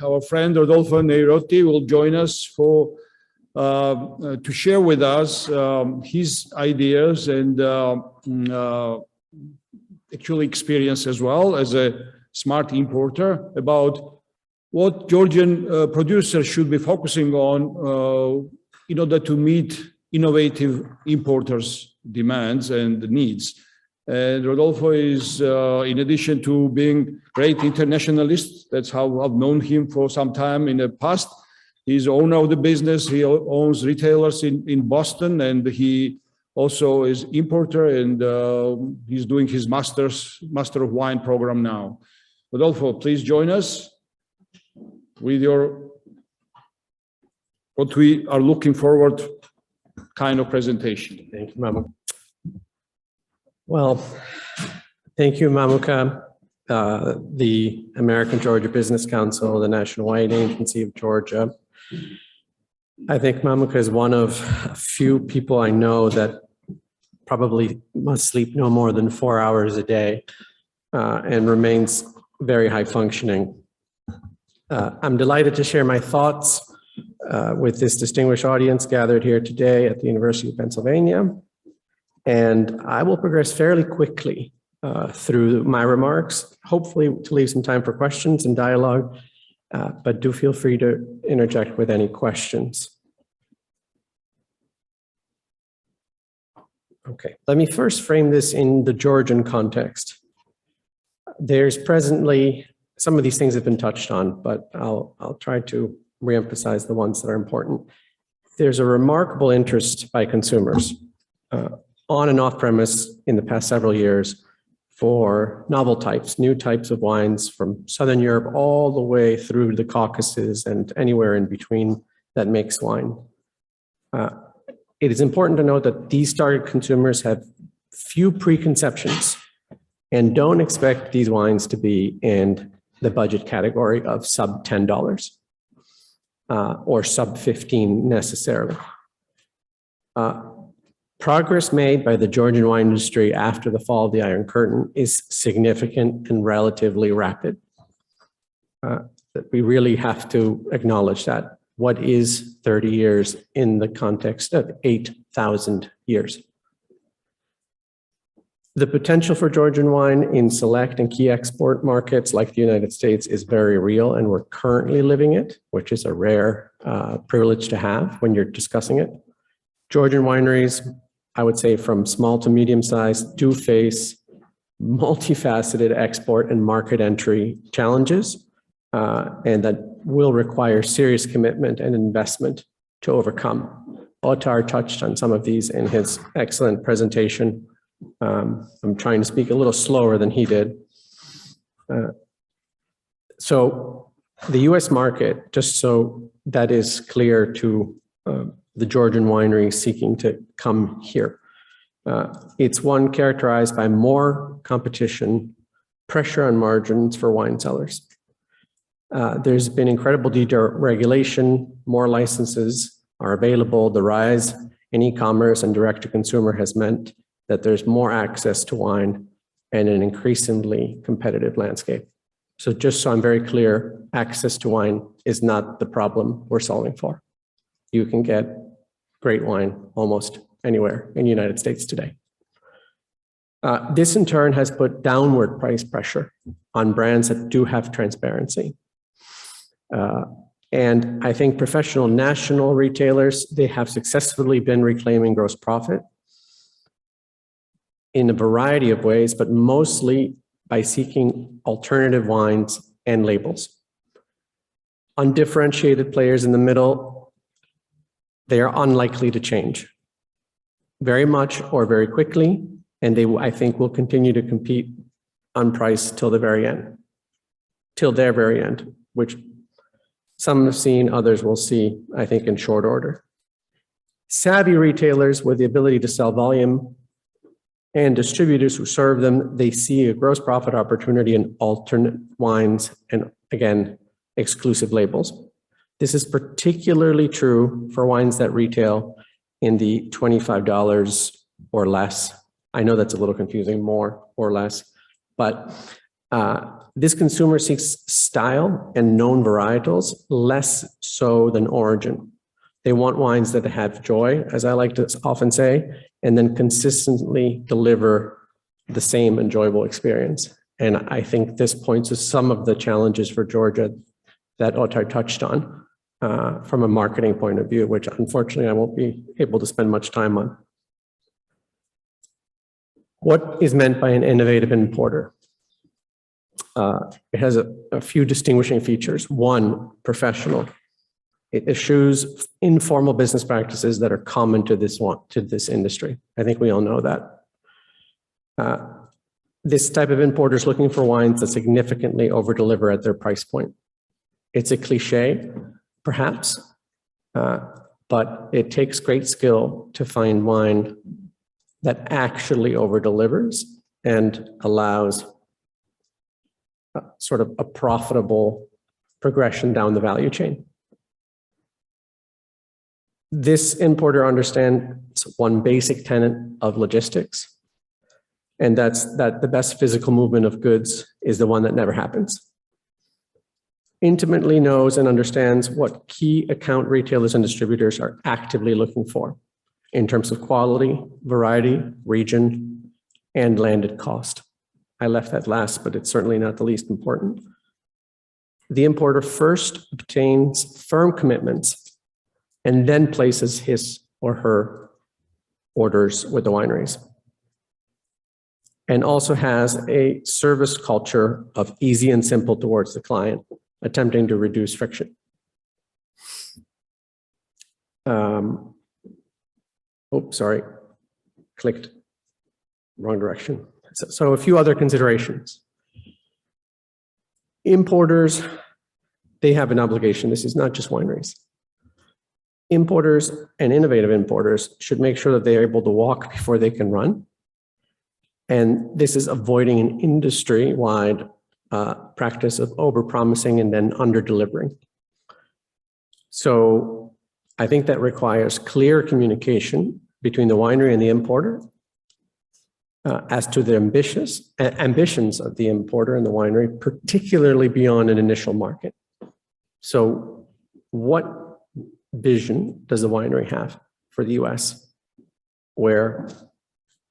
our friend Rodolfo Neirotti will join us for to share with us his ideas and actually experience as well as a smart importer about what Georgian producers should be focusing on in order to meet innovative importers' demands and needs. And Rodolfo is, in addition to being great internationalist, that's how I've known him for some time in the past. He's owner of the business. He owns retailers in Boston, and he also is importer, and he's doing his Master of Wine program now. Rodolfo, please join us with what we are looking forward kind of presentation. Thank you, Mamuka. Well, thank you, Mamuka. The American Georgia Business Council, the National Wine Agency of Georgia. I think Mamuka is one of a few people I know that probably must sleep no more than 4 hours a day and remains very high functioning. I'm delighted to share my thoughts with this distinguished audience gathered here today at the University of Pennsylvania. And I will progress fairly quickly through my remarks, hopefully to leave some time for questions and dialogue, but do feel free to interject with any questions. Okay, let me first frame this in the Georgian context. There's presently, some of these things have been touched on, but I'll try to reemphasize the ones that are important. There's a remarkable interest by consumers on and off premise in the past several years for novel types, new types of wines from Southern Europe all the way through the Caucasus and anywhere in between that makes wine. It is important to note that these target consumers have few preconceptions and don't expect these wines to be in the budget category of sub $10 or sub 15 necessarily. Progress made by the Georgian wine industry after the fall of the Iron Curtain is significant and relatively rapid. We really have to acknowledge that. What is 30 years in the context of 8,000 years? The potential for Georgian wine in select and key export markets like the United States is very real, and we're currently living it, which is a rare privilege to have when you're discussing it. Georgian wineries, I would say from small to medium size, do face multifaceted export and market entry challenges, and that will require serious commitment and investment to overcome. Otar touched on some of these in his excellent presentation. I'm trying to speak a little slower than he did. So the US market, just so that is clear to the Georgian wineries seeking to come here. It's one characterized by more competition, pressure on margins for wine sellers. There's been incredible deregulation, more licenses are available. The rise in e-commerce and direct-to-consumer has meant that there's more access to wine and an increasingly competitive landscape. So just so I'm very clear, access to wine is not the problem we're solving for. You can get great wine almost anywhere in the United States today. This in turn has put downward price pressure on brands that do have transparency. And I think professional national retailers, they have successfully been reclaiming gross profit in a variety of ways, but mostly by seeking alternative wines and labels. Undifferentiated players in the middle, they are unlikely to change very much or very quickly, and they, I think, will continue to compete on price till the very end, till their very end, which some have seen, others will see, I think, in short order. Savvy retailers with the ability to sell volume and distributors who serve them, they see a gross profit opportunity in alternate wines and, again, exclusive labels. This is particularly true for wines that retail in the $25 or less. I know that's a little confusing, more or less, but This consumer seeks style and known varietals, less so than origin. They want wines that have joy, as I like to often say, and then consistently deliver the same enjoyable experience. And I think this points to some of the challenges for Georgia that Otar touched on from a marketing point of view, which unfortunately I won't be able to spend much time on. What is meant by an innovative importer? It has a few distinguishing features. One, professional. It eschews informal business practices that are common to this industry. I think we all know that. This type of importer is looking for wines that significantly over-deliver at their price point. It's a cliche, perhaps, but it takes great skill to find wine that actually over-delivers and allows sort of a profitable progression down the value chain. This importer understands one basic tenet of logistics, and that's that the best physical movement of goods is the one that never happens. Intimately knows and understands what key account retailers and distributors are actively looking for in terms of quality, variety, region, and landed cost. I left that last, but it's certainly not the least important. The importer first obtains firm commitments and then places his or her orders with the wineries. And also has a service culture of easy and simple towards the client, attempting to reduce friction. Sorry, clicked wrong direction. So a few other considerations. Importers, they have an obligation. This is not just wineries. Importers and innovative importers should make sure that they are able to walk before they can run. And this is avoiding an industry-wide practice of over-promising and then under-delivering. So I think that requires clear communication between the winery and the importer as to the ambitions of the importer and the winery, particularly beyond an initial market. So what vision does the winery have for the US, where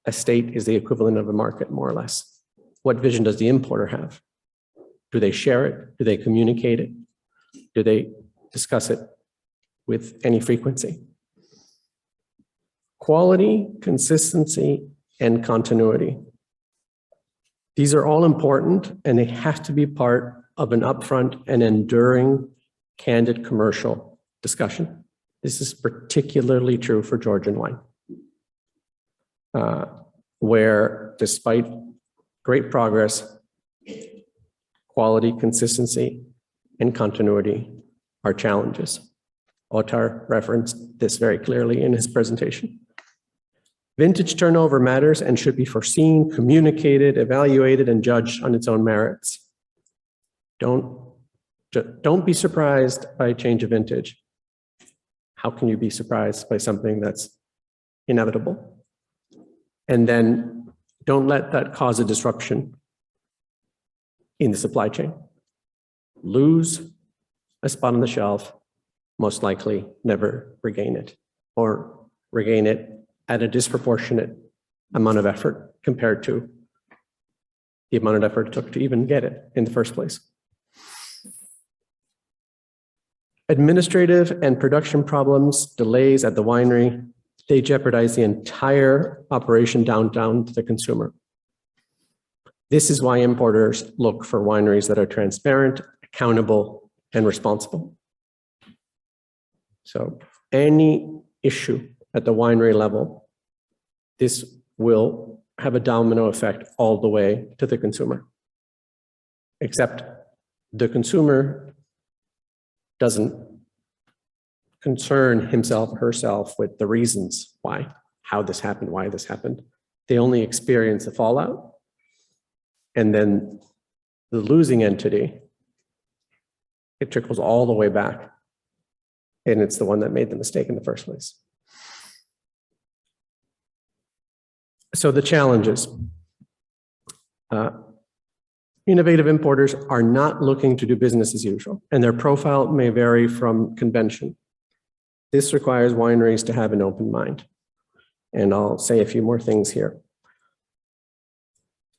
a state is the equivalent of a market, more or less? What vision does the importer have? Do they share it? Do they communicate it? Do they discuss it with any frequency? Quality, consistency, and continuity. These are all important, and they have to be part of an upfront and enduring, candid commercial discussion. This is particularly true for Georgian wine, where despite great progress, quality, consistency, and continuity are challenges. Otar referenced this very clearly in his presentation. Vintage turnover matters and should be foreseen, communicated, evaluated, and judged on its own merits. Don't be surprised by a change of vintage. How can you be surprised by something that's inevitable? And then don't let that cause a disruption in the supply chain. Lose a spot on the shelf, most likely never regain it, or regain it at a disproportionate amount of effort compared to the amount of effort it took to even get it in the first place. Administrative and production problems, delays at the winery, they jeopardize the entire operation down to the consumer. This is why importers look for wineries that are transparent, accountable, and responsible. So any issue at the winery level, this will have a domino effect all the way to the consumer. Except the consumer doesn't concern himself or herself with the reasons why, how this happened, why this happened. They only experience the fallout. And then the losing entity, it trickles all the way back. And it's the one that made the mistake in the first place. So the challenges. Innovative importers are not looking to do business as usual, and their profile may vary from convention. This requires wineries to have an open mind. And I'll say a few more things here.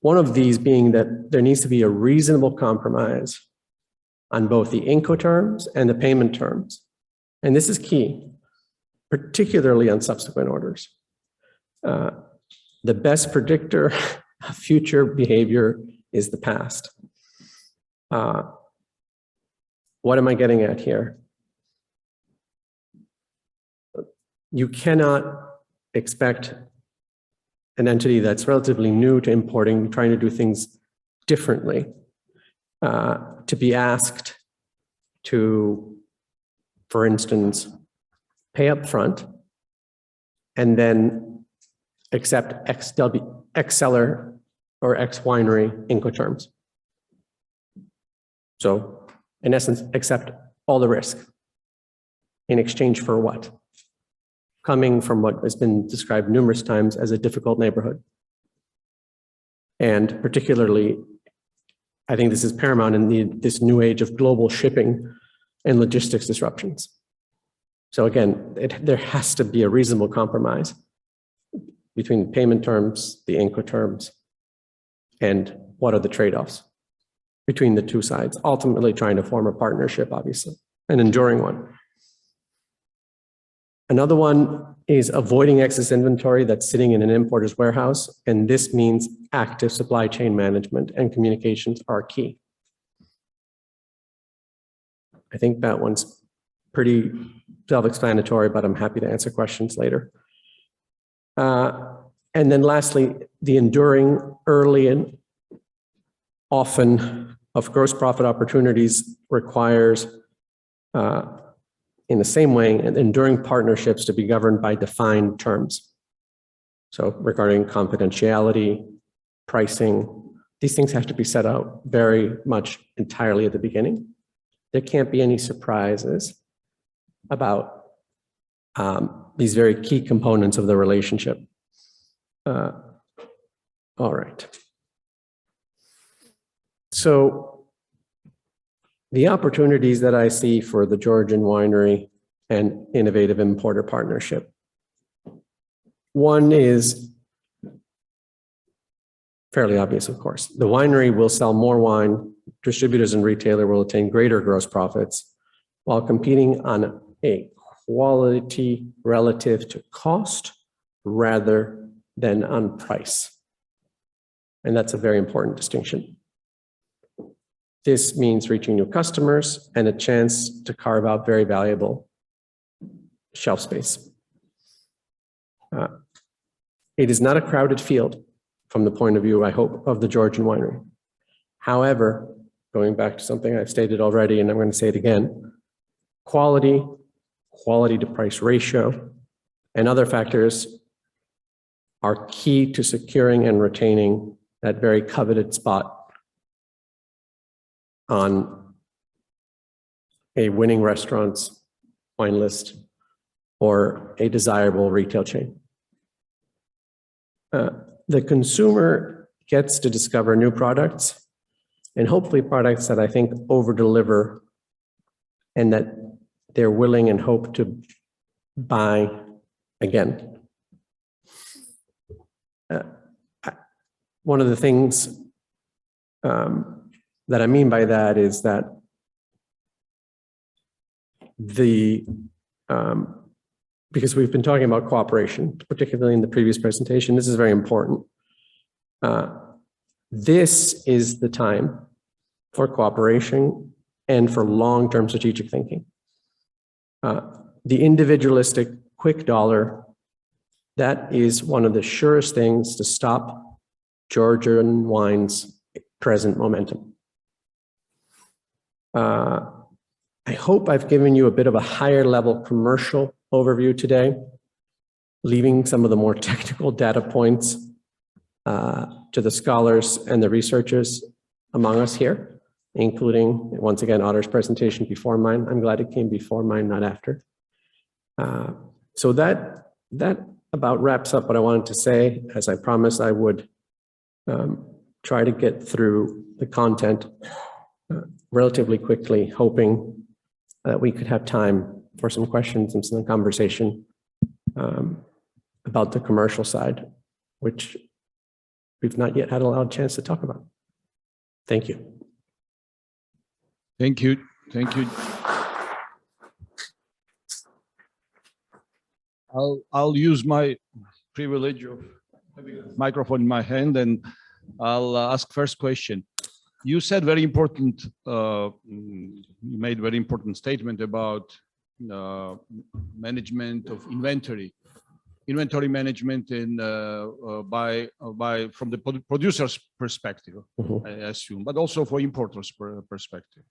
One of these being that there needs to be a reasonable compromise on both the Incoterms and the payment terms. And this is key, particularly on subsequent orders. The best predictor of future behavior is the past. What am I getting at here? You cannot expect an entity that's relatively new to importing, trying to do things differently, to be asked to, for instance, pay up front and then accept X seller or X winery Incoterms. So in essence, accept all the risk in exchange for what? Coming from what has been described numerous times as a difficult neighborhood. And particularly, I think this is paramount in this new age of global shipping and logistics disruptions. So again, there has to be a reasonable compromise between payment terms, the Incoterms, and what are the trade-offs between the two sides, ultimately trying to form a partnership, obviously, an enduring one. Another one is avoiding excess inventory that's sitting in an importer's warehouse, and this means active supply chain management and communications are key. I think that one's pretty self-explanatory, but I'm happy to answer questions later. And then lastly, the enduring, early, and often of gross profit opportunities requires, in the same way, enduring partnerships to be governed by defined terms. So regarding confidentiality, pricing, these things have to be set out very much entirely at the beginning. There can't be any surprises about these very key components of the relationship. All right. So the opportunities that I see for the Georgian winery and innovative importer partnership. One is fairly obvious, of course. The winery will sell more wine, distributors and retailer will attain greater gross profits while competing on a quality relative to cost rather than on price. And that's a very important distinction. This means reaching new customers and a chance to carve out very valuable shelf space. It is not a crowded field from the point of view, I hope, of the Georgian winery. However, going back to something I've stated already, and I'm going to say it again, quality to price ratio, and other factors are key to securing and retaining that very coveted spot on a winning restaurant's wine list or a desirable retail chain. The consumer gets to discover new products and hopefully products that I think over-deliver and that they're willing and hope to buy again. One of the things that I mean by that is that because we've been talking about cooperation, particularly in the previous presentation, this is very important. This is the time for cooperation and for long-term strategic thinking. The individualistic quick dollar, that is one of the surest things to stop Georgian wine's present momentum. I hope I've given you a bit of a higher level commercial overview today, leaving some of the more technical data points to the scholars and the researchers among us here, including, once again, Otter's presentation before mine. I'm glad it came before mine, not after. So that about wraps up what I wanted to say. As I promised I would, try to get through the content relatively quickly, hoping that we could have time for some questions and some conversation about the commercial side, which we've not yet had a lot of chance to talk about. Thank you. Thank you. Thank you. I'll use my privilege of having a microphone in my hand, and I'll ask first question. You said very important, you made very important statement about management of inventory management in from the producer's perspective, I assume, but also for importers' perspective.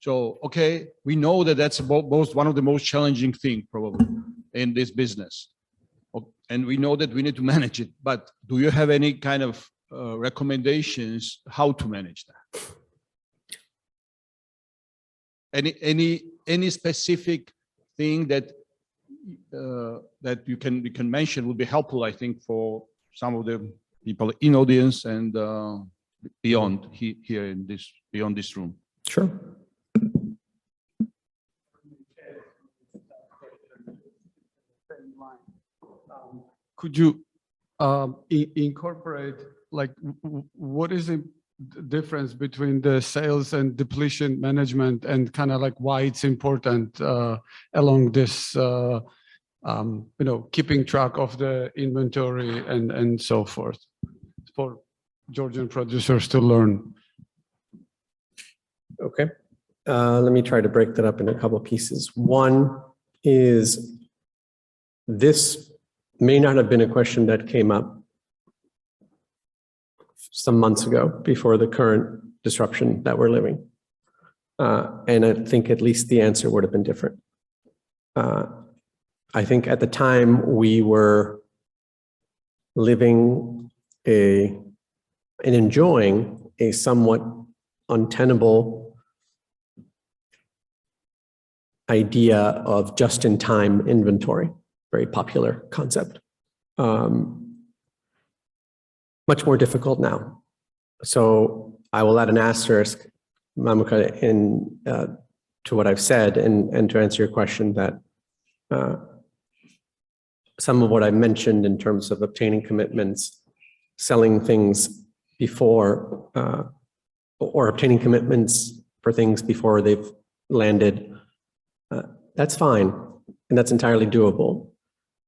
So, okay, we know that that's one of the most challenging things probably in this business, and we know that we need to manage it. But do you have any kind of recommendations how to manage that? Any specific thing that that you can mention would be helpful, I think, for some of the people in audience and beyond here in this beyond this room. Sure. Could you incorporate, like, what is the difference between the sales and depletion management, and kind of like why it's important along this, keeping track of the inventory and so forth for Georgian producers to learn? Okay. Let me try to break that up in a couple of pieces. One is, this may not have been a question that came up some months ago before the current disruption that we're living. And I think at least the answer would have been different. I think at the time we were living and enjoying a somewhat untenable idea of just-in-time inventory, very popular concept. Much more difficult now. So I will add an asterisk, Mamuka, to what I've said, and to answer your question, that some of what I mentioned in terms of obtaining commitments, selling things before, or obtaining commitments for things before they've landed, that's fine, and that's entirely doable.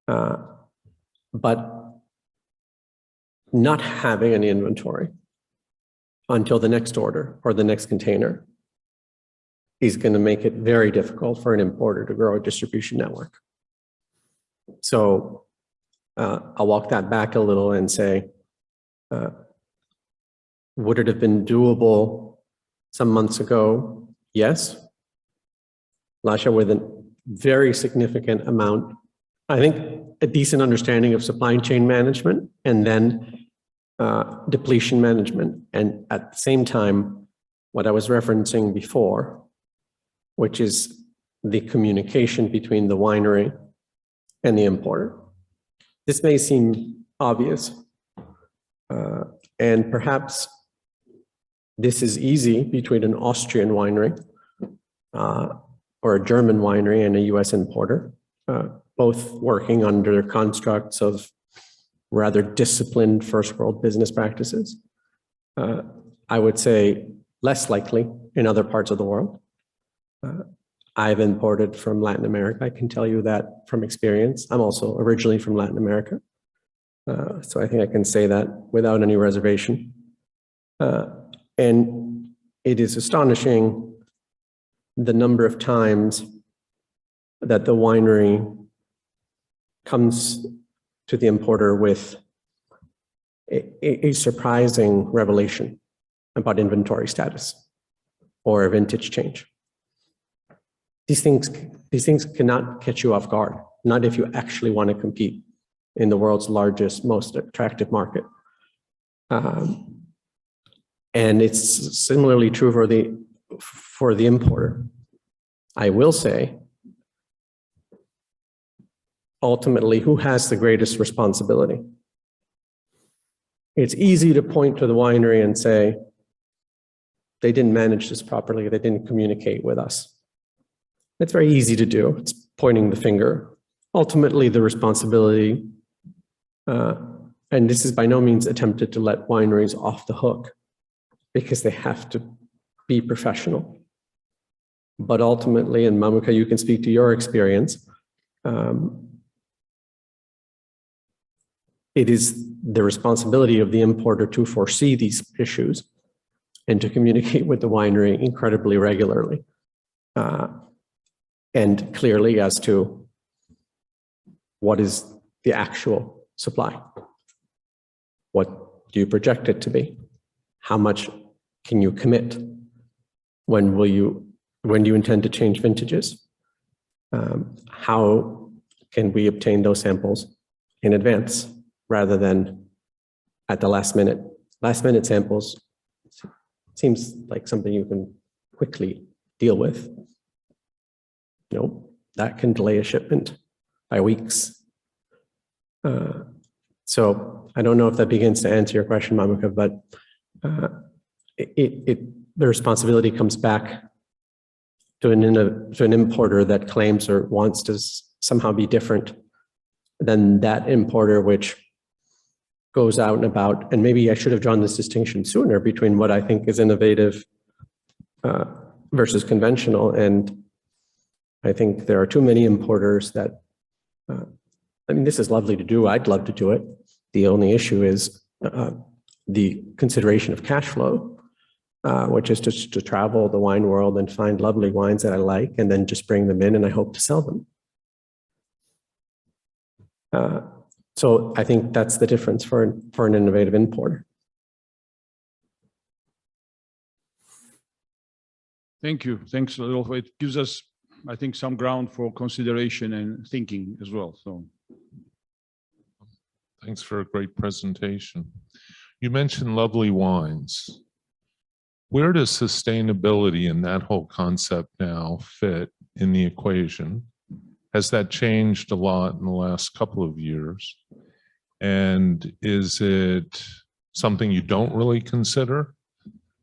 But not having any inventory until the next order or the next container is going to make it very difficult for an importer to grow a distribution network. So I'll walk that back a little and say, would it have been doable some months ago? Yes. Lasha, with a very significant amount, I think, a decent understanding of supply chain management, and then depletion management. And at the same time, what I was referencing before, which is the communication between the winery and the importer. This may seem obvious, and perhaps this is easy between an Austrian winery or a German winery and a US importer, both working under constructs of rather disciplined first world business practices. I would say less likely in other parts of the world. I've imported from Latin America. I can tell you that from experience. I'm also originally from Latin America. So I think I can say that without any reservation. And it is astonishing the number of times that the winery comes to the importer with a surprising revelation about inventory status or vintage change. These things cannot catch you off guard, not if you actually want to compete in the world's largest, most attractive market. And it's similarly true for the importer. I will say, ultimately, who has the greatest responsibility? it's easy to point to the winery and say, they didn't manage this properly, they didn't communicate with us. It's very easy to do. It's pointing the finger. Ultimately, the responsibility, and this is by no means attempted to let wineries off the hook, because they have to be professional. But ultimately, and Mamuka, you can speak to your experience, it is the responsibility of the importer to foresee these issues and to communicate with the winery incredibly regularly and clearly as to what is the actual supply. What do you project it to be? How much can you commit? When do you intend to change vintages? How can we obtain those samples in advance rather than at the last minute? Last minute samples seems like something you can quickly deal with. You know, that can delay a shipment by weeks. So I don't know if that begins to answer your question, Mamuka, but the responsibility comes back to an importer that claims or wants to somehow be different than that importer which goes out and about. And maybe I should have drawn this distinction sooner between what I think is innovative versus conventional. And I think there are too many importers that, I mean, this is lovely to do. I'd love to do it. The only issue is the consideration of cash flow, which is just to travel the wine world and find lovely wines that I like and then just bring them in and I hope to sell them. So I think that's the difference for an innovative importer. Thank you. Thanks, Rodolfo. It gives us, I think, some ground for consideration and thinking as well. So, thanks for a great presentation. You mentioned lovely wines. Where does sustainability and that whole concept now fit in the equation? Has that changed a lot in the last couple of years? And is it something you don't really consider?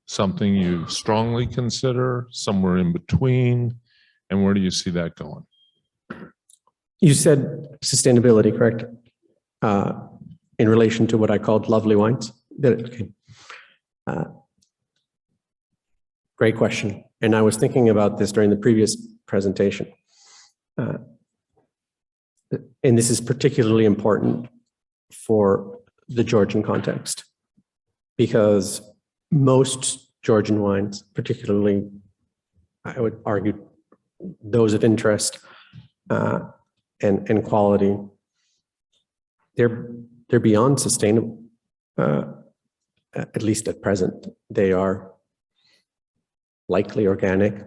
Something you strongly consider? Somewhere in between? And where do you see that going? You said sustainability, correct? In relation to what I called lovely wines? Okay. Great question. And I was thinking about this during the previous presentation. And this is particularly important for the Georgian context, because most Georgian wines, particularly, I would argue, those of interest and quality, they're beyond sustainable, at least at present. They are likely organic.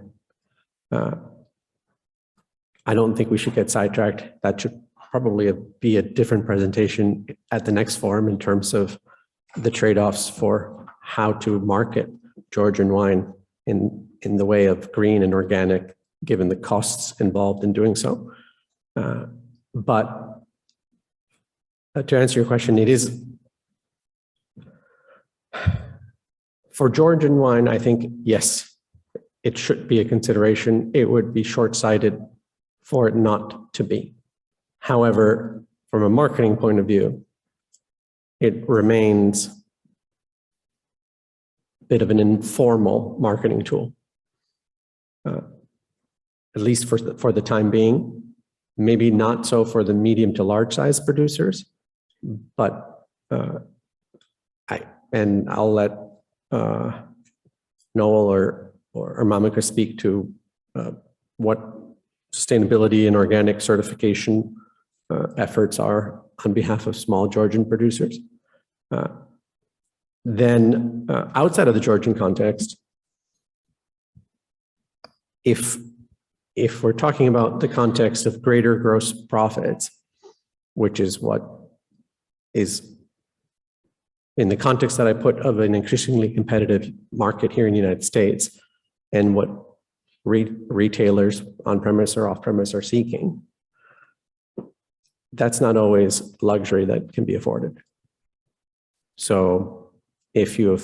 I don't think we should get sidetracked. That should probably be a different presentation at the next forum in terms of the trade-offs for how to market Georgian wine in the way of green and organic, given the costs involved in doing so. But to answer your question, it is, for Georgian wine, I think, yes, it should be a consideration. It would be short-sighted for it not to be. However, from a marketing point of view, it remains a bit of an informal marketing tool, at least for the time being. Maybe not so for the medium to large size producers, but I'll let Noel or Mamuka speak to what sustainability and organic certification efforts are on behalf of small Georgian producers. Then outside of the Georgian context, if we're talking about the context of greater gross profits, which is what is in the context that I put of an increasingly competitive market here in the United States, and what retailers on-premise or off-premise are seeking, that's not always luxury that can be afforded. So if you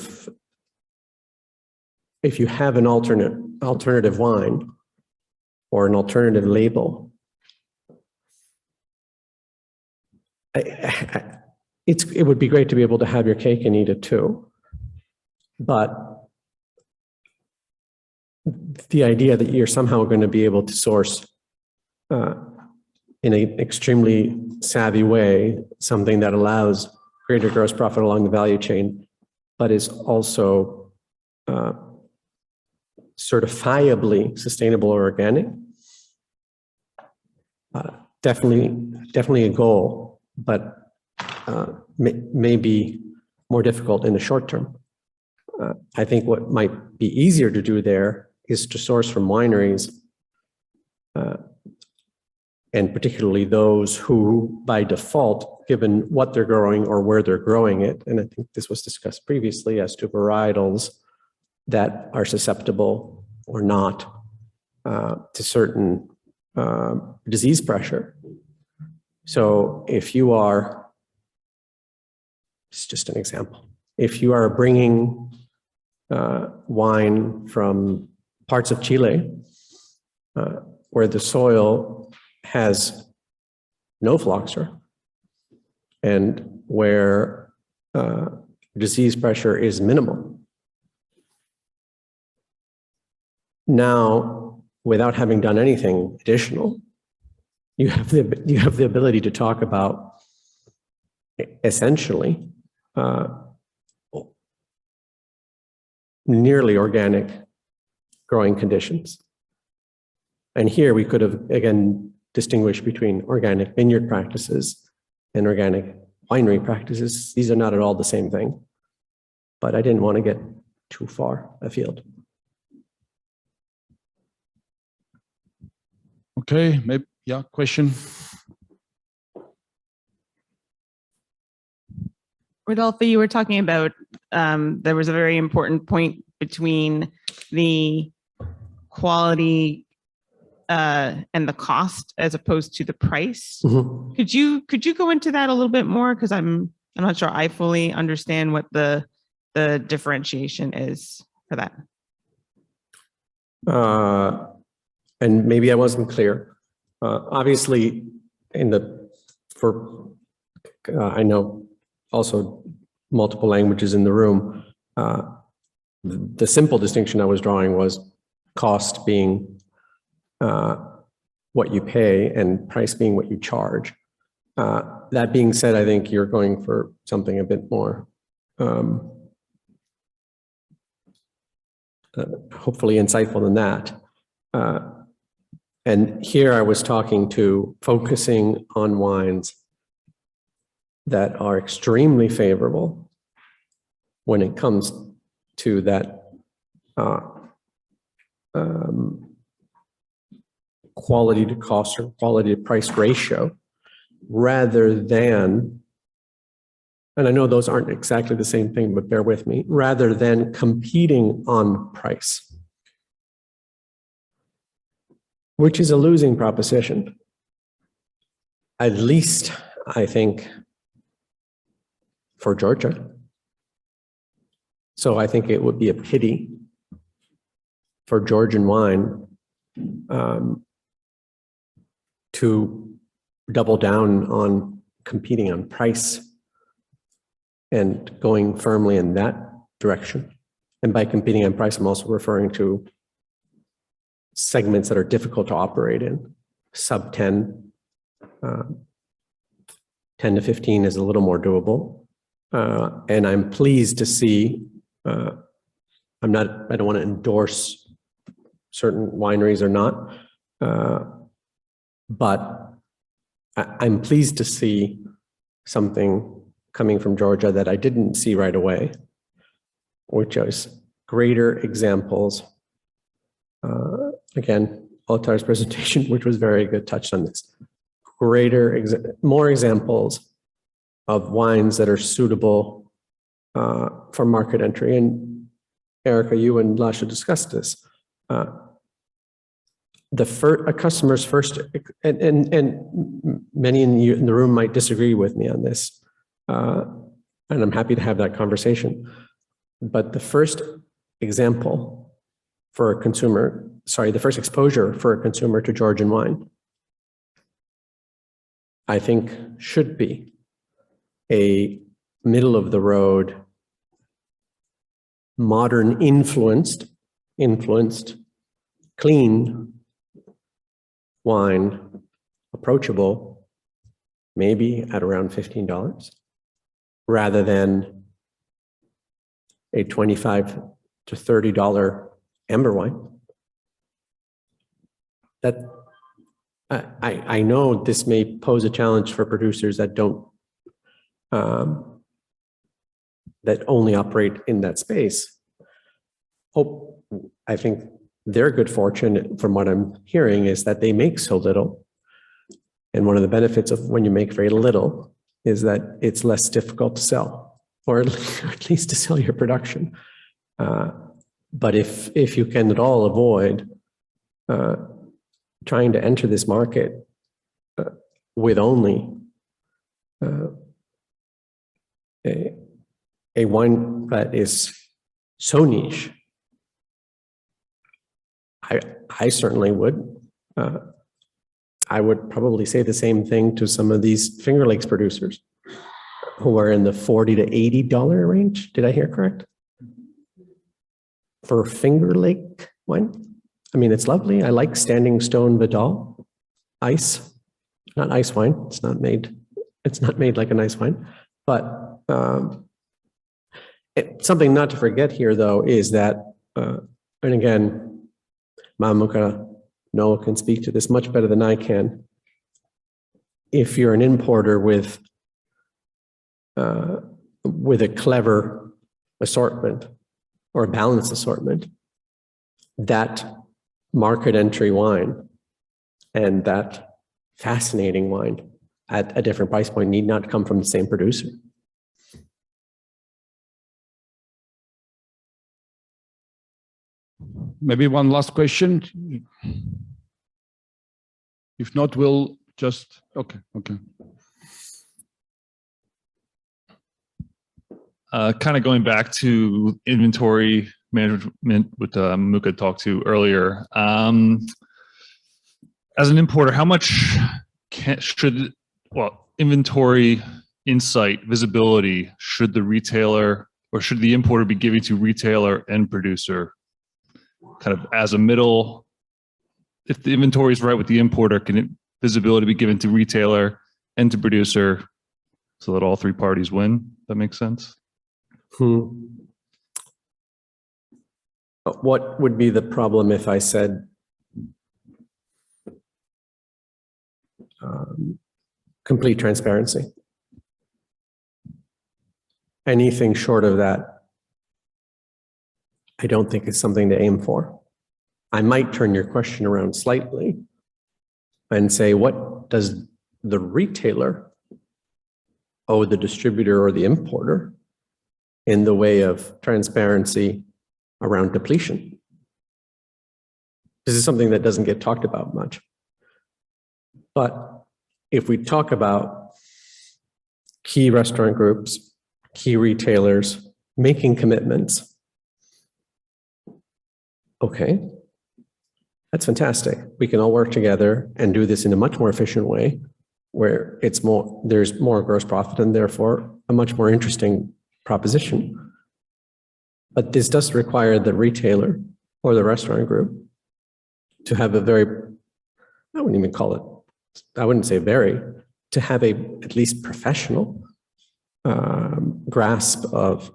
have an alternative wine or an alternative label, it would be great to be able to have your cake and eat it too. But the idea that you're somehow going to be able to source in an extremely savvy way something that allows greater gross profit along the value chain, but is also certifiably sustainable or organic, definitely a goal, but may be more difficult in the short term. I think what might be easier to do there is to source from wineries, and particularly those who, by default, given what they're growing or where they're growing it, and I think this was discussed previously as to varietals that are susceptible or not to certain disease pressure. So if you are, it's just an example, if you are bringing wine from parts of Chile where the soil has no phylloxera and where disease pressure is minimal. Now, without having done anything additional, you have the ability to talk about essentially nearly organic growing conditions. And here we could have, again, distinguished between organic vineyard practices and organic winery practices. These are not at all the same thing, but I didn't want to get too far afield. Okay, maybe, yeah, question? Rodolfo, you were talking about, there was a very important point between the quality and the cost as opposed to the price. Mm-hmm. Could you go into that a little bit more? Because I'm not sure I fully understand what the differentiation is for that. And maybe I wasn't clear. Obviously, I know also multiple languages in the room. The simple distinction I was drawing was cost being what you pay and price being what you charge. That being said, I think you're going for something a bit more hopefully insightful than that. And here I was focusing on wines that are extremely favorable when it comes to that quality to cost or quality to price ratio, rather than, and I know those aren't exactly the same thing, but bear with me, rather than competing on price, which is a losing proposition. At least, I think, for Georgia. So I think it would be a pity for Georgian wine to double down on competing on price and going firmly in that direction. And by competing on price, I'm also referring to segments that are difficult to operate in. Sub 10, 10 to 15 is a little more doable. And I'm pleased to see, I don't want to endorse certain wineries or not, but I'm pleased to see something coming from Georgia that I didn't see right away, which is greater examples. Again, Altar's presentation, which was very good, touched on this. More examples of wines that are suitable for market entry. And Erica, you and Lasha discussed this. A customer's first, and many in the room might disagree with me on this. and I'm happy to have that conversation. But the first example for a consumer, sorry, the first exposure for a consumer to Georgian wine, I think should be a middle of the road, modern influenced, clean wine, approachable, maybe at around $15, rather than a $25 to $30 amber wine. That I know this may pose a challenge for producers that don't that only operate in that space. I think their good fortune, from what I'm hearing, is that they make so little. And one of the benefits of when you make very little is that it's less difficult to sell, or at least to sell your production. But if you can at all avoid trying to enter this market with only a wine that is so niche, I certainly would. I would probably say the same thing to some of these Finger Lakes producers who are in the $40 to $80 range. Did I hear correct? For Finger Lake wine? I mean, it's lovely. I like Standing Stone Vidal, ice, not ice wine. It's not made like an ice wine. But something not to forget here, though, is that, and again, Mamuka, Noah can speak to this much better than I can. If you're an importer with a clever assortment or a balanced assortment, that market entry wine and that fascinating wine at a different price point need not come from the same producer. Maybe one last question. If not, we'll just, okay. Kind of going back to inventory management, what Muka talked to earlier. As an importer, how much should inventory insight, visibility, should the retailer or should the importer be giving to retailer and producer? Kind of as a middle, if the inventory is right with the importer, can visibility be given to retailer and to producer so that all three parties win? That makes sense? What would be the problem if I said complete transparency? Anything short of that, I don't think is something to aim for. I might turn your question around slightly and say, what does the retailer owe the distributor or the importer in the way of transparency around depletion? This is something that doesn't get talked about much. But if we talk about key restaurant groups, key retailers making commitments, okay, that's fantastic. We can all work together and do this in a much more efficient way where there's more gross profit and therefore a much more interesting proposition. But this does require the retailer or the restaurant group to have a very, I wouldn't even call it, I wouldn't say very, to have a at least professional grasp of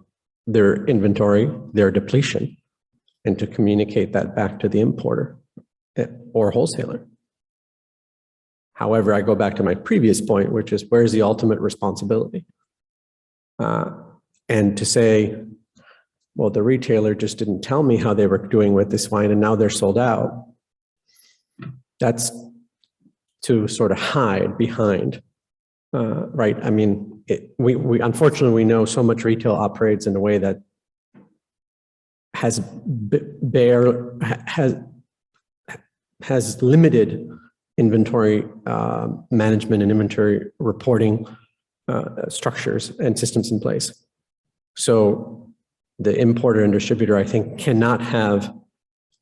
their inventory, their depletion, and to communicate that back to the importer or wholesaler. However, I go back to my previous point, which is where's the ultimate responsibility? And to say, well, the retailer just didn't tell me how they were doing with this wine and now they're sold out. That's to sort of hide behind, right? I mean, we unfortunately, we know so much retail operates in a way that has limited inventory management and inventory reporting structures and systems in place. So the importer and distributor, I think, cannot have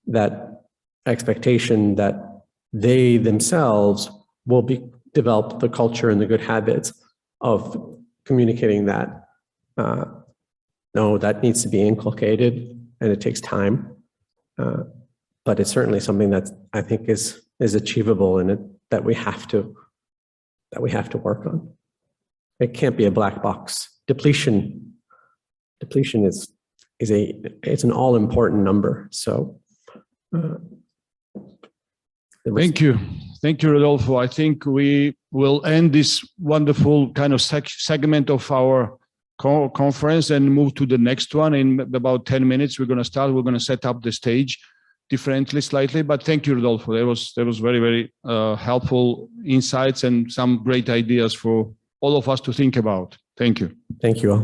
that expectation that they themselves will develop the culture and the good habits of communicating that. No, that needs to be inculcated, and it takes time. But it's certainly something that I think is achievable, and that we have to work on. It can't be a black box. Depletion is an all important number. So. Thank you. Thank you, Rodolfo. I think we will end this wonderful kind of segment of our conference and move to the next one in about 10 minutes. We're going to start. We're going to set up the stage differently slightly, but thank you, Rodolfo. There was very, very helpful insights and some great ideas for all of us to think about. Thank you. Thank you all.